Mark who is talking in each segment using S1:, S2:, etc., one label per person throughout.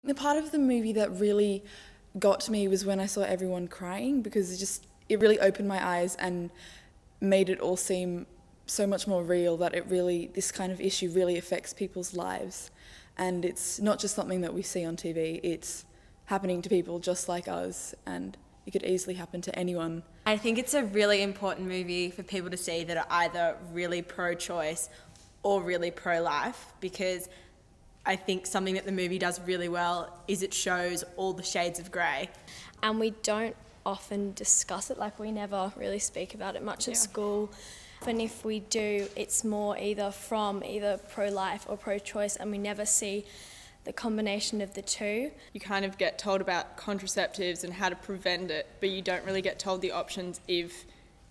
S1: The part of the movie that really got to me was when I saw everyone crying, because it really opened my eyes and made it all seem so much more real, that this kind of issue really affects people's lives. And it's not just something that we see on TV, it's happening to people just like us, and it could easily happen to anyone.
S2: I think it's a really important movie for people to see that are either really pro-choice or really pro-life, because I think something that the movie does really well is it shows all the shades of grey.
S3: And we don't often discuss it, like we never really speak about it much at school. And if we do, it's more either pro-life or pro-choice, and we never see the combination of the two.
S4: You kind of get told about contraceptives and how to prevent it, but you don't really get told the options if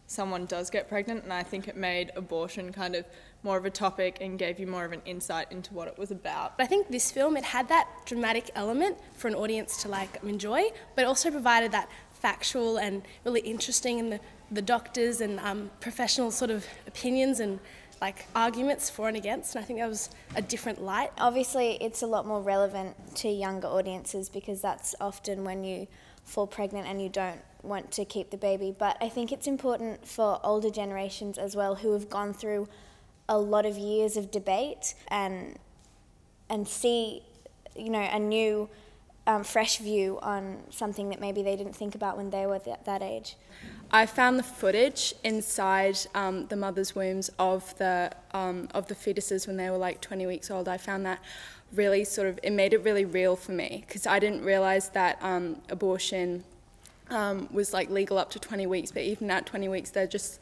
S4: someone does get pregnant, and I think it made abortion kind of more of a topic and gave you more of an insight into what it was about.
S5: I think this film, it had that dramatic element for an audience to enjoy, but also provided that factual and really interesting, and the doctors and professional sort of opinions and arguments for and against, and I think that was a different light.
S6: Obviously it's a lot more relevant to younger audiences, because that's often when you fall pregnant and you don't want to keep the baby, but I think it's important for older generations as well, who have gone through a lot of years of debate and see, a new fresh view on something that maybe they didn't think about when they were that age.
S7: I found the footage inside the mother's wombs of the fetuses when they were 20 weeks old. I found that really it made it really real for me, because I didn't realise that abortion was legal up to 20 weeks, but even at 20 weeks they're just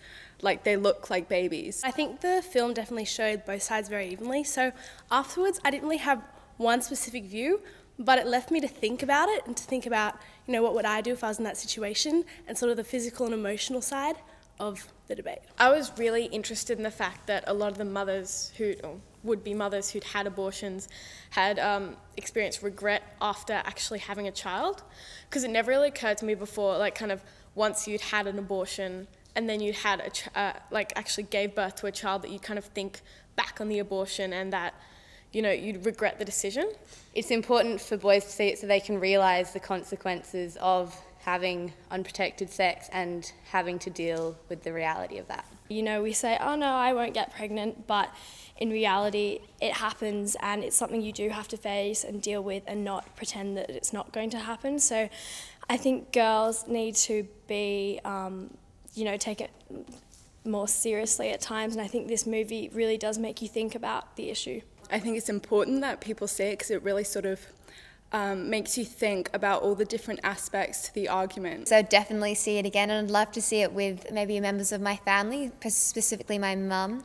S7: they look like babies.
S5: I think the film definitely showed both sides very evenly, so afterwards I didn't really have one specific view, but it left me to think about it and to think about, what would I do if I was in that situation, and sort of the physical and emotional side of the debate.
S8: I was really interested in the fact that a lot of the mothers would-be mothers who'd had abortions had experienced regret after actually having a child, because it never really occurred to me before, once you'd had an abortion and then you'd had actually gave birth to a child, that you kind of think back on the abortion and that you'd regret the decision.
S9: It's important for boys to see it so they can realise the consequences of having unprotected sex and having to deal with the reality of that.
S3: We say, oh no, I won't get pregnant, but in reality it happens, and it's something you do have to face and deal with and not pretend that it's not going to happen. So I think girls need to be, take it more seriously at times, and I think this movie really does make you think about the issue.
S7: I think it's important that people see it, because it really makes you think about all the different aspects to the argument.
S10: So definitely see it again, and I'd love to see it with maybe members of my family, specifically my mum,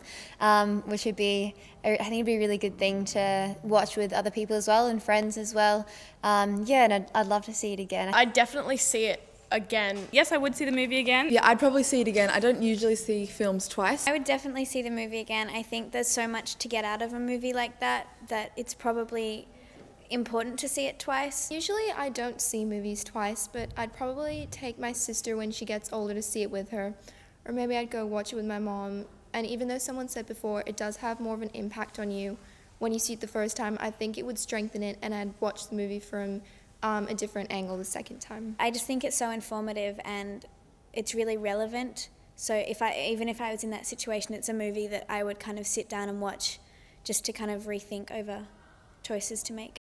S10: which would be, I think it'd be a really good thing to watch with other people as well, and friends as well. And I'd love to see it again.
S8: I'd definitely see it again.
S4: Yes, I would see the movie again.
S1: Yeah, I'd probably see it again. I don't usually see films twice.
S6: I would definitely see the movie again. I think there's so much to get out of a movie like that it's probably important to see it twice.
S11: Usually I don't see movies twice, but I'd probably take my sister when she gets older to see it with her, or maybe I'd go watch it with my mom. And even though someone said before it does have more of an impact on you when you see it the first time, I think it would strengthen it, and I'd watch the movie from a different angle the second time.
S6: I just think it's so informative and it's really relevant. So even if I was in that situation, it's a movie that I would kind of sit down and watch, just to kind of rethink over choices to make.